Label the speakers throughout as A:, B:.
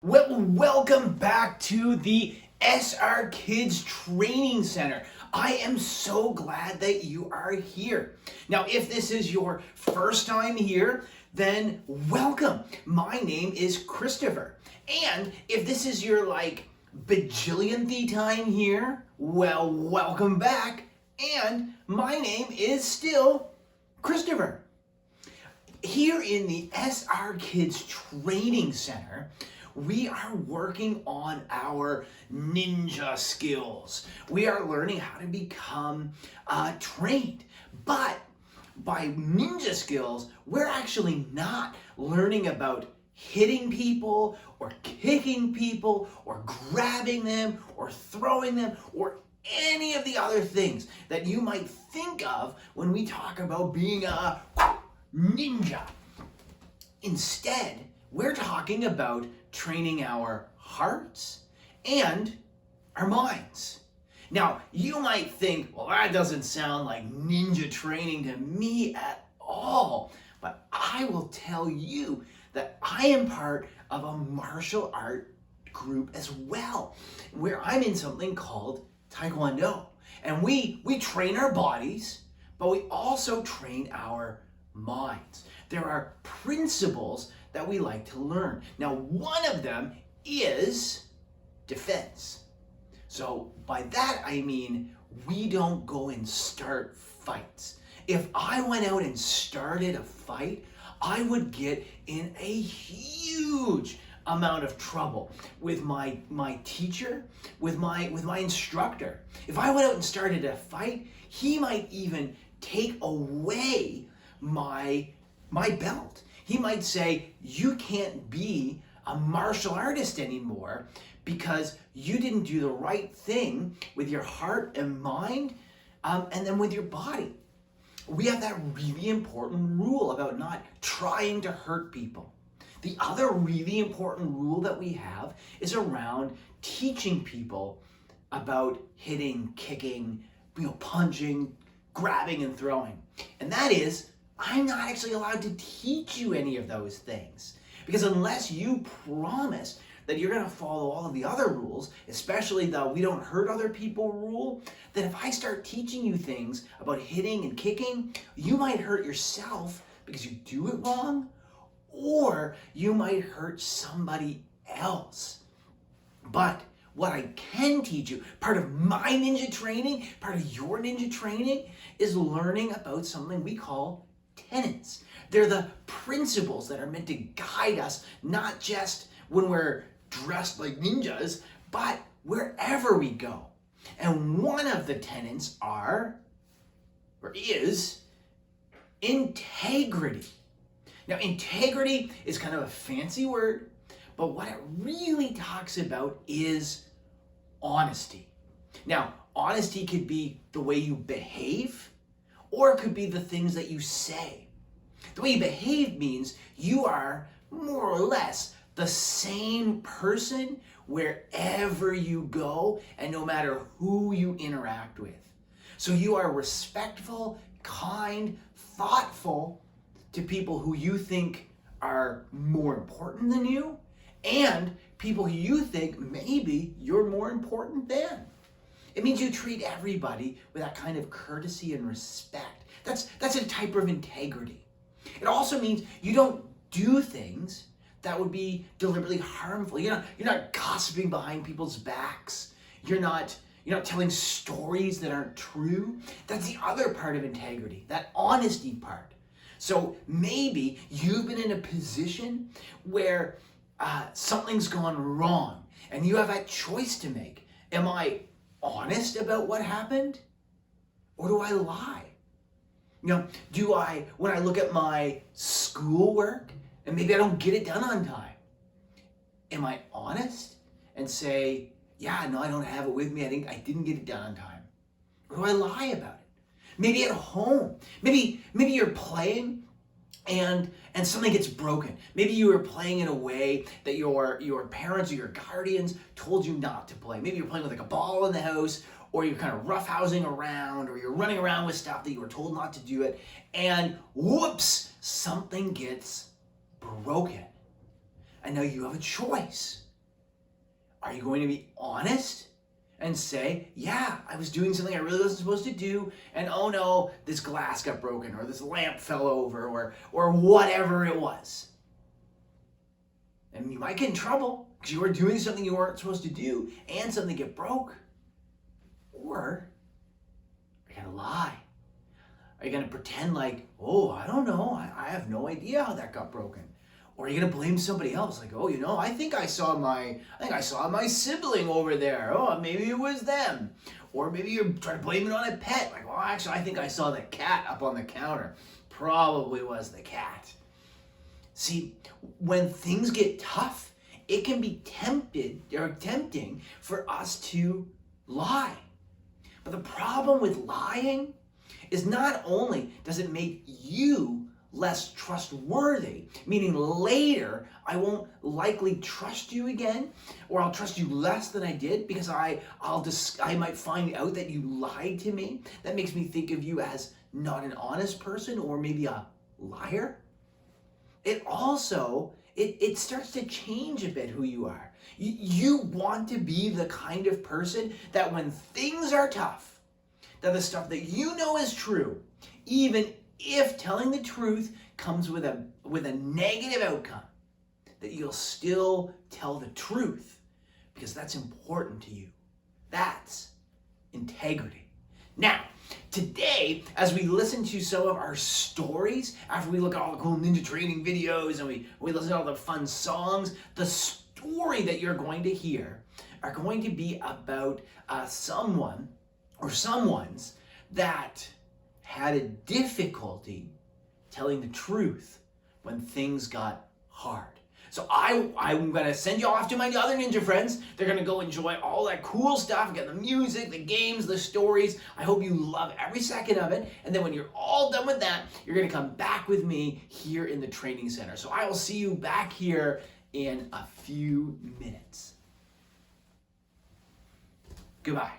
A: Well, welcome back to the SRkids Training Center. I am so glad that you are here. Now, if this is your first time here, then welcome. My name is Christopher. And if this is your bajillionth time here, well, welcome back. And my name is still Christopher. Here in the SRkids Training Center, we are working on our ninja skills. We are learning how to become trained. But by ninja skills, we're actually not learning about hitting people or kicking people or grabbing them or throwing them or any of the other things that you might think of when we talk about being a ninja. Instead, we're talking about training our hearts and our minds. Now, you might think, well, that doesn't sound like ninja training to me at all. But I will tell you that I am part of a martial art group as well, where I'm in something called Taekwondo. And we train our bodies, but we also train our minds. There are principles that we like to learn. Now, one of them is defense. So by that, I mean, we don't go and start fights. If I went out and started a fight, I would get in a huge amount of trouble with my teacher, with my instructor. If I went out and started a fight, he might even take away my belt. He might say, you can't be a martial artist anymore because you didn't do the right thing with your heart and mind, and then with your body. We have that really important rule about not trying to hurt people. The other really important rule that we have is around teaching people about hitting, kicking, punching, grabbing, and throwing. And that is, I'm not actually allowed to teach you any of those things. Because unless you promise that you're going to follow all of the other rules, especially the we don't hurt other people rule, then if I start teaching you things about hitting and kicking, you might hurt yourself because you do it wrong, or you might hurt somebody else. But what I can teach you, part of my ninja training, part of your ninja training, is learning about something we call tenets. They're the principles that are meant to guide us, not just when we're dressed like ninjas, but wherever we go. And one of the tenets is integrity. Now, integrity is kind of a fancy word, but what it really talks about is honesty. Now, honesty could be the way you behave, or it could be the things that you say. The way you behave means you are more or less the same person wherever you go and no matter who you interact with. So you are respectful, kind, thoughtful to people who you think are more important than you, and people who you think maybe you're more important than. It means you treat everybody with that kind of courtesy and respect. That's a type of integrity. It also means you don't do things that would be deliberately harmful. You're not gossiping behind people's backs. You're not telling stories that aren't true. That's the other part of integrity, that honesty part. So maybe you've been in a position where something's gone wrong and you have a choice to make. Am I honest about what happened, or do I lie? Do I, when I look at my schoolwork and maybe I don't get it done on time, am I honest and say, yeah, no, I don't have it with me, I didn't get it done on time? Or do I lie about it? Maybe at home, maybe you're playing and something gets broken. Maybe you were playing in a way that your parents or your guardians told you not to play. Maybe you're playing with a ball in the house, or you're kind of roughhousing around, or you're running around with stuff that you were told not to do it, and whoops, something gets broken. And now you have a choice. Are you going to be honest and say, yeah, I was doing something I really wasn't supposed to do, and oh no, this glass got broken, or this lamp fell over, or whatever it was. And you might get in trouble because you were doing something you weren't supposed to do and something get broke. Or are you gonna lie? Are you gonna pretend like, oh, I don't know, I have no idea how that got broken? Or are you gonna blame somebody else? Like, oh, I think I saw my sibling over there. Oh, maybe it was them. Or maybe you're trying to blame it on a pet. Like, well, actually, I think I saw the cat up on the counter. Probably was the cat. See, when things get tough, it can be tempting for us to lie. But the problem with lying is not only does it make you less trustworthy, meaning later I won't likely trust you again, or I'll trust you less than I did because I might find out that you lied to me. That makes me think of you as not an honest person, or maybe a liar. It also, it starts to change a bit who you are. You want to be the kind of person that when things are tough, that the stuff that you know is true, even if telling the truth comes with a negative outcome, that you'll still tell the truth because that's important to you. That's integrity. Now, today, as we listen to some of our stories, after we look at all the cool ninja training videos and we listen to all the fun songs, the story that you're going to hear are going to be about someone or someone's that had a difficulty telling the truth when things got hard. So I'm going to send you off to my other ninja friends. They're going to go enjoy all that cool stuff, get the music, the games, the stories. I hope you love every second of it. And then when you're all done with that, you're going to come back with me here in the training center. So I will see you back here in a few minutes. Goodbye.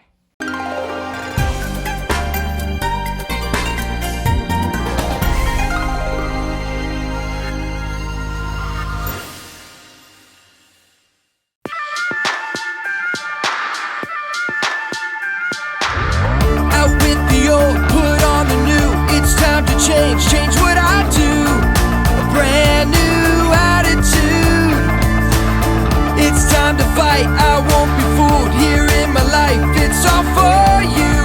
B: Change what I do, a brand new attitude. It's time to fight, I won't be fooled. Here in my life, it's all for you.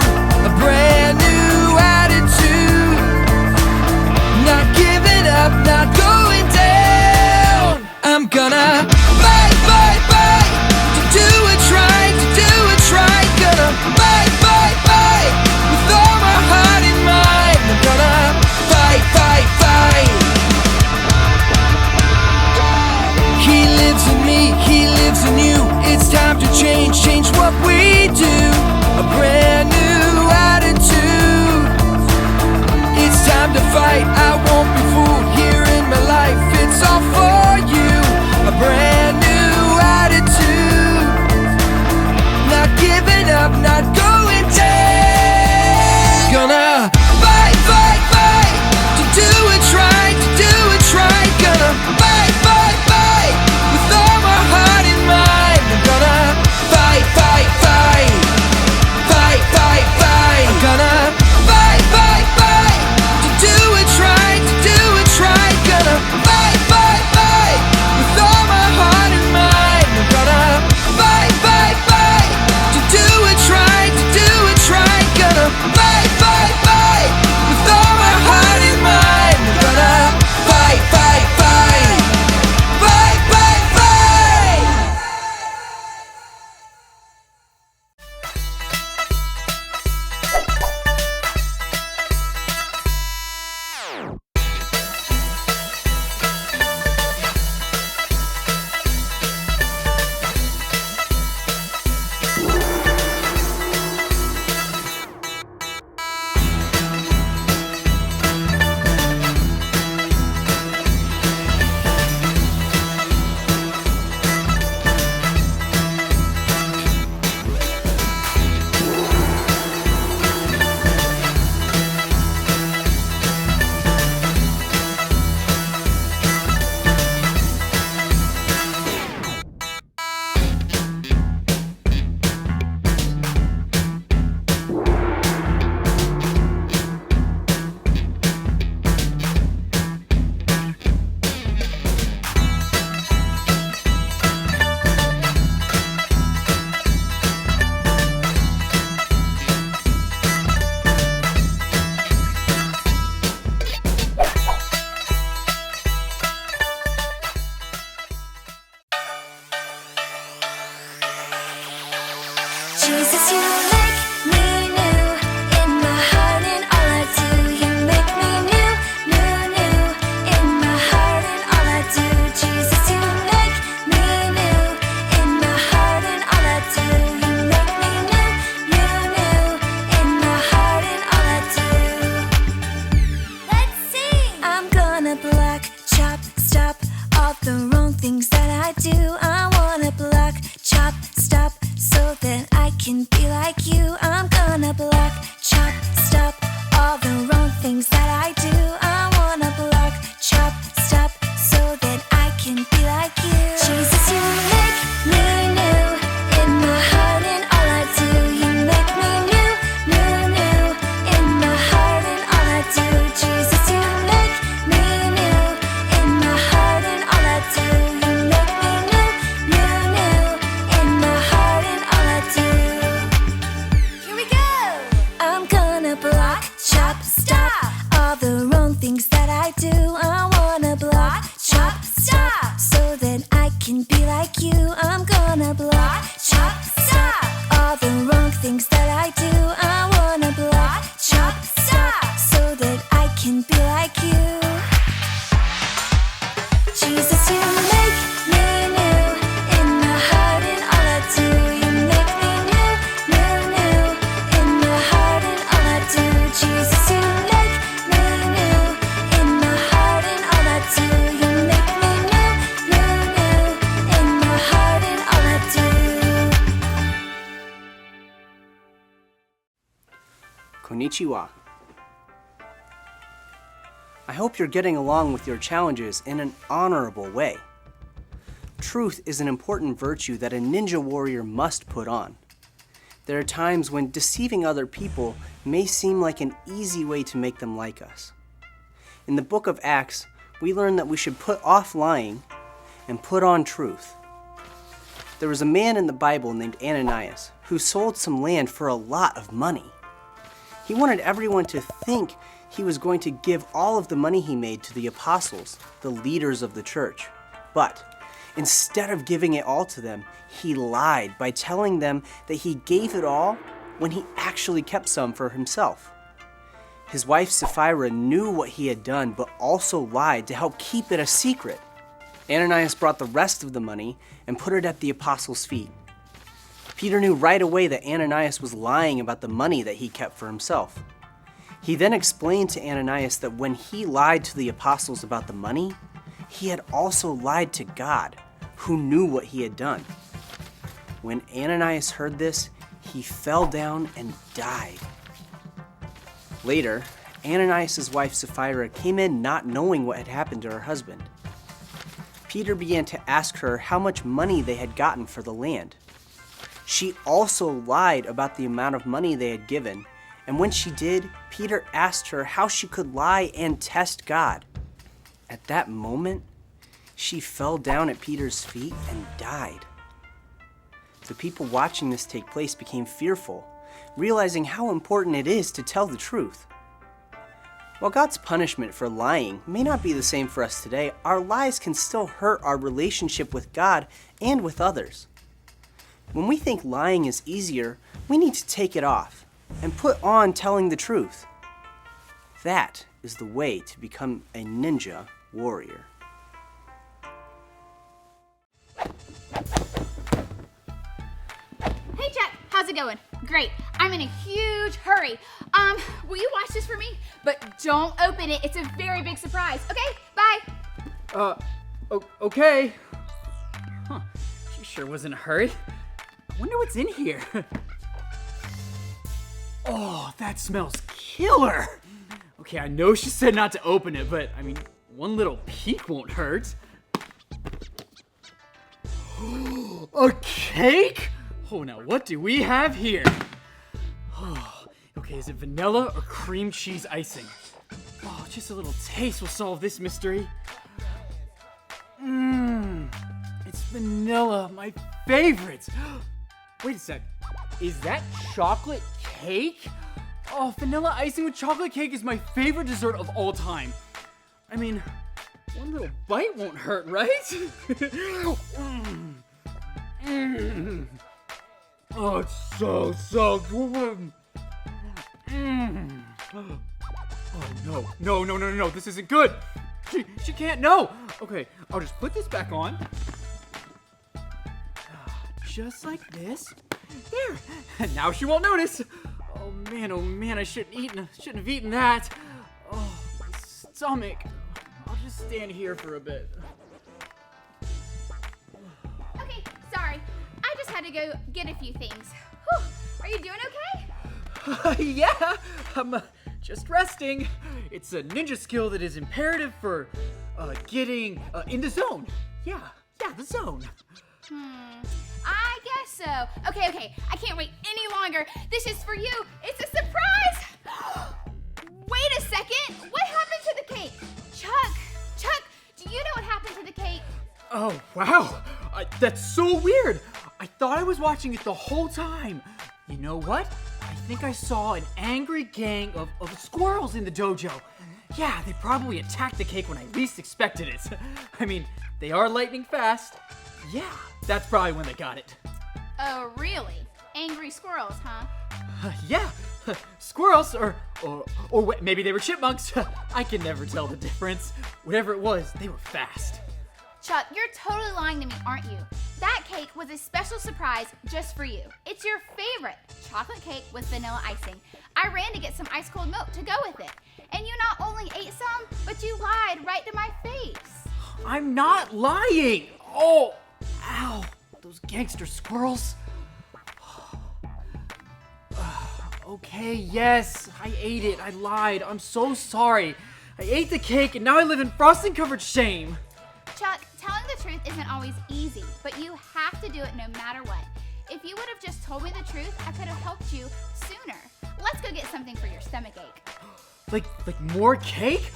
C: Konnichiwa. I hope you're getting along with your challenges in an honorable way. Truth is an important virtue that a ninja warrior must put on. There are times when deceiving other people may seem like an easy way to make them like us. In the book of Acts, we learn that we should put off lying and put on truth. There was a man in the Bible named Ananias who sold some land for a lot of money. He wanted everyone to think he was going to give all of the money he made to the apostles, the leaders of the church. But instead of giving it all to them, he lied by telling them that he gave it all when he actually kept some for himself. His wife Sapphira knew what he had done, but also lied to help keep it a secret. Ananias brought the rest of the money and put it at the apostles' feet. Peter knew right away that Ananias was lying about the money that he kept for himself. He then explained to Ananias that when he lied to the apostles about the money, he had also lied to God, who knew what he had done. When Ananias heard this, he fell down and died. Later, Ananias' wife Sapphira came in not knowing what had happened to her husband. Peter began to ask her how much money they had gotten for the land. She also lied about the amount of money they had given, and when she did, Peter asked her how she could lie and test God. At that moment, she fell down at Peter's feet and died. The people watching this take place became fearful, realizing how important it is to tell the truth. While God's punishment for lying may not be the same for us today, our lies can still hurt our relationship with God and with others. When we think lying is easier, we need to take it off and put on telling the truth. That is the way to become a ninja warrior.
D: Hey Jack, how's it going? Great. I'm in a huge hurry. Will you watch this for me? But don't open it. It's a very big surprise. Okay, bye.
E: Okay. Huh, she sure was in a hurry. I wonder what's in here. Oh, that smells killer. Okay, I know she said not to open it, but I mean, one little peek won't hurt. A cake? Oh, now what do we have here? Oh, okay, is it vanilla or cream cheese icing? Oh, just a little taste will solve this mystery. It's vanilla, my favorite. Wait a sec, is that chocolate cake? Oh, vanilla icing with chocolate cake is my favorite dessert of all time. I mean, one little bite won't hurt, right? Oh, it's so good. Oh, no, this isn't good. She can't know. Okay, I'll just put this back on. Just like this. There, and now she won't notice. Oh man, I shouldn't have eaten that. Oh, my stomach. I'll just stand here for a bit.
D: Okay, sorry. I just had to go get a few things. Whew. Are you doing okay?
E: Yeah, I'm just resting. It's a ninja skill that is imperative for getting in the zone. Yeah, the zone.
D: I guess so. Okay. I can't wait any longer. This is for you. It's a surprise. Wait a second. What happened to the cake? Chuck, do you know what happened to the cake?
E: Oh, wow. That's so weird. I thought I was watching it the whole time. You know what? I think I saw an angry gang of squirrels in the dojo. Yeah, they probably attacked the cake when I least expected it. I mean, they are lightning fast. Yeah, that's probably when they got it.
D: Oh, really? Angry squirrels, huh?
E: Yeah, squirrels or maybe they were chipmunks. I can never tell the difference. Whatever it was, they were fast.
D: Chuck, you're totally lying to me, aren't you? That cake was a special surprise just for you. It's your favorite chocolate cake with vanilla icing. I ran to get some ice cold milk to go with it. And you not only ate some, but you lied right to my face.
E: I'm not lying. Oh, ow, those gangster squirrels. Okay, yes, I ate it. I lied. I'm so sorry. I ate the cake and now I live in frosting-covered shame.
D: Chuck, telling the truth isn't always easy, but you have to do it no matter what. If you would have just told me the truth, I could have helped you sooner. Let's go get something for your stomachache.
E: Like more cake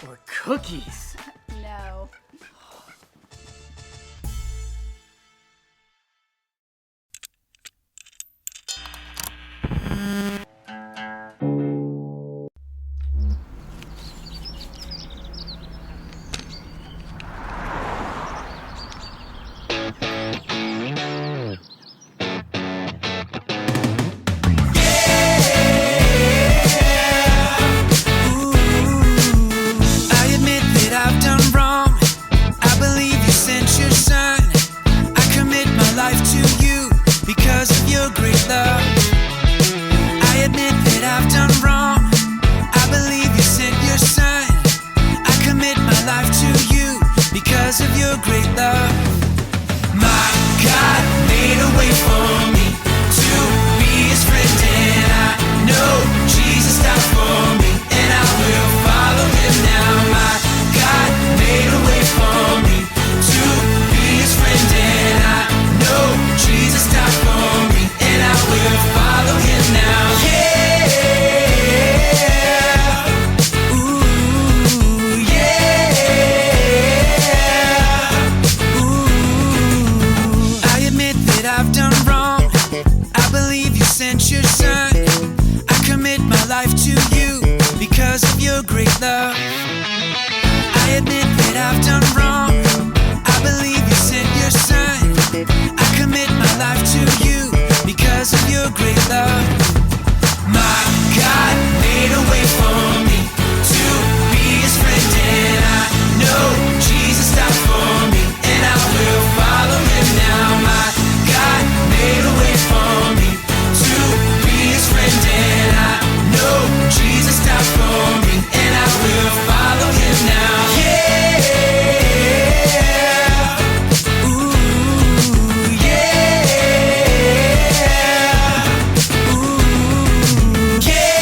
E: or cookies?
D: No.
B: I admit that I've done wrong. I believe you sent your son. I commit my life to you because of your great love. I admit that I've done wrong. I believe you sent your son. I commit my life to you because of your great love. My God made a way for me to be his friend, and I know Jesus died for me, and I will follow him now. My God made a way for me to be his friend, and I know Jesus died for me, and I will follow him now. Yeah. Ooh, yeah. Ooh. I admit that I've done wrong. I believe you sent your son. I commit my life to you because of your great love. I admit that I've done wrong. I believe you sent your son. I commit my life to you because of your great love. My God made a way for me to be his friend, and I know Jesus died for me, and I will follow him now. My God made a way for me to be his friend, and I know Jesus died for me, and I will follow him now. Yeah. Ooh, yeah. Ooh, yeah.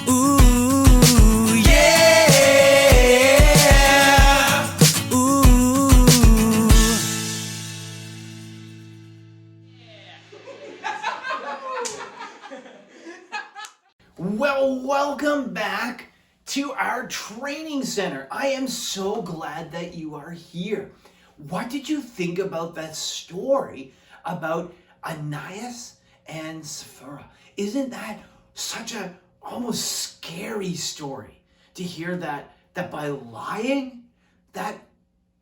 B: Ooh, yeah. Ooh.
A: Well, welcome back to our training center. I am so glad that you are here. What did you think about that story about Ananias and Sapphira? Isn't that such a almost scary story to hear that by lying that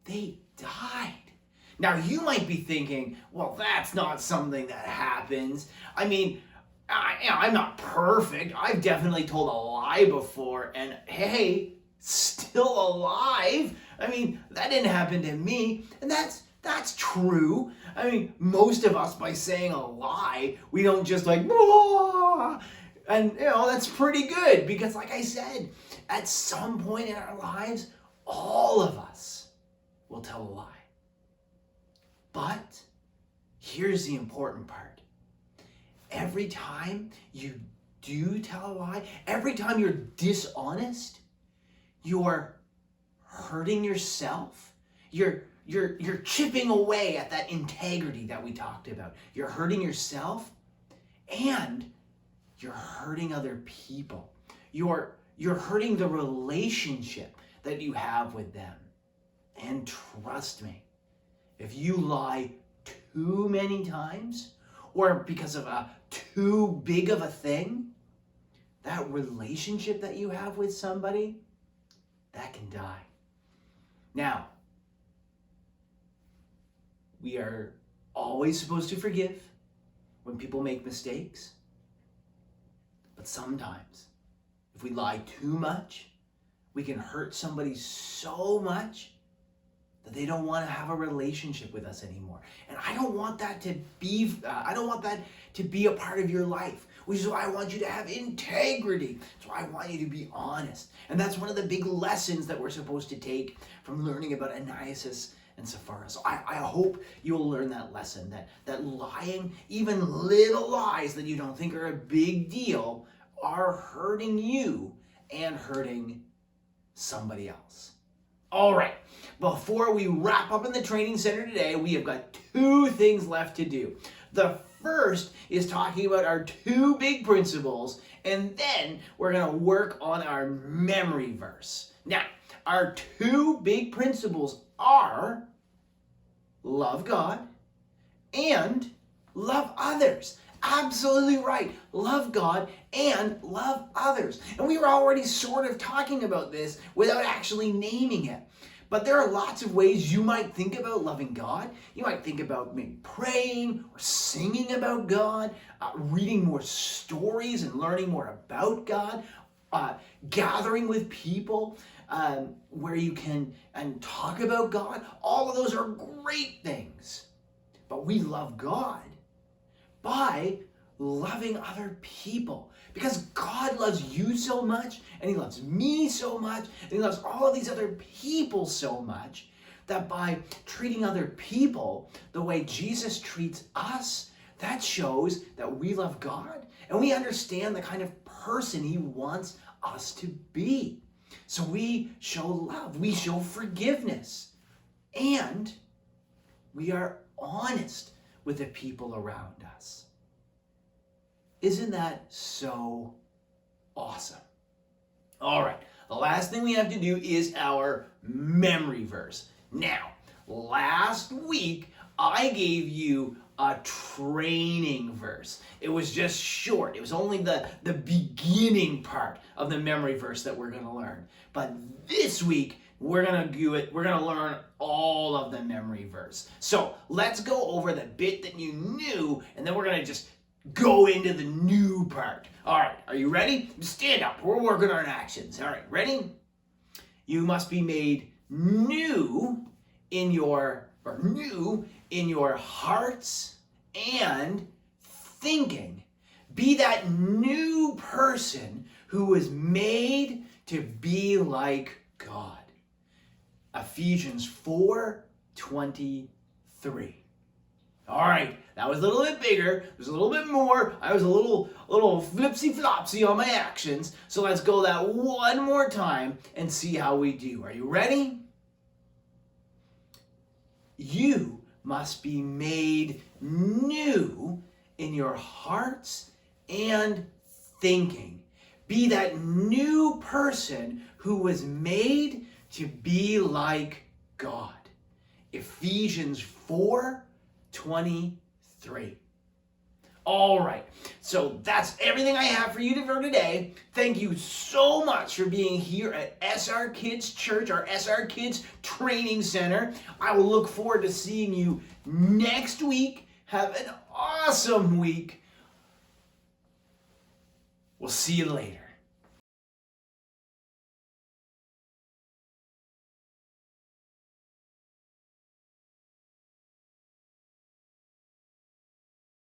A: they died? Now you might be thinking, well, that's not something that happens. I mean, I'm not perfect. I've definitely told a lie before, and hey, still alive. I mean, that didn't happen to me, and that's true. I mean, most of us, by saying a lie, we don't just like, "Whoa!" And that's pretty good because, like I said, at some point in our lives, all of us will tell a lie. But here's the important part. Every time you do tell a lie, every time you're dishonest, you're hurting yourself. You're chipping away at that integrity that we talked about. You're hurting yourself, and you're hurting other people. You're hurting the relationship that you have with them. And trust me, if you lie too many times, or because of a too big of a thing, that relationship that you have with somebody, that can die. Now, we are always supposed to forgive when people make mistakes, but sometimes, if we lie too much, we can hurt somebody so much that they don't want to have a relationship with us anymore. And I don't want that to be a part of your life, which is why I want you to have integrity. That's why I want you to be honest. And that's one of the big lessons that we're supposed to take from learning about Ananias and Sephora. So I hope you'll learn that lesson, that lying, even little lies that you don't think are a big deal, are hurting you and hurting somebody else. All right, before we wrap up in the training center today, we have got 2 things left to do. The first is talking about our 2 big principles, and then we're going to work on our memory verse. Now, our 2 big principles are love God and love others. Absolutely right. Love God and love others. And we were already sort of talking about this without actually naming it. But there are lots of ways you might think about loving God. You might think about maybe praying or singing about God, reading more stories and learning more about God, gathering with people where you can talk about God. All of those are great things. But we love God by loving other people, because God loves you so much, and he loves me so much, and he loves all of these other people so much, that by treating other people the way Jesus treats us, that shows that we love God and we understand the kind of person he wants us to be. So we show love, we show forgiveness, and we are honest with the people around us. Isn't that so awesome? All right, the last thing we have to do is our memory verse. Now, last week, I gave you a training verse. It was just short. It was only the beginning part of the memory verse that we're going to learn. But this week, we're going to do it. We're going to learn all of the memory verse. So let's go over the bit that you knew, and then we're going to just go into the new part. All right, are you ready? Stand up. We're working on actions. All right, ready? You must be made new in your hearts and thinking. Be that new person who was made to be like God. Ephesians 4:23. All right, that was a little bit bigger. There's a little bit more. I was a little flipsy-flopsy on my actions. So let's go that one more time and see how we do. Are you ready? You must be made new in your hearts and thinking. Be that new person who was made to be like God. Ephesians 4:23. All right, so that's everything I have for you for today. Thank you so much for being here at SRkids Church, our SRkids Training Center. I will look forward to seeing you next week. Have an awesome week. We'll see you later.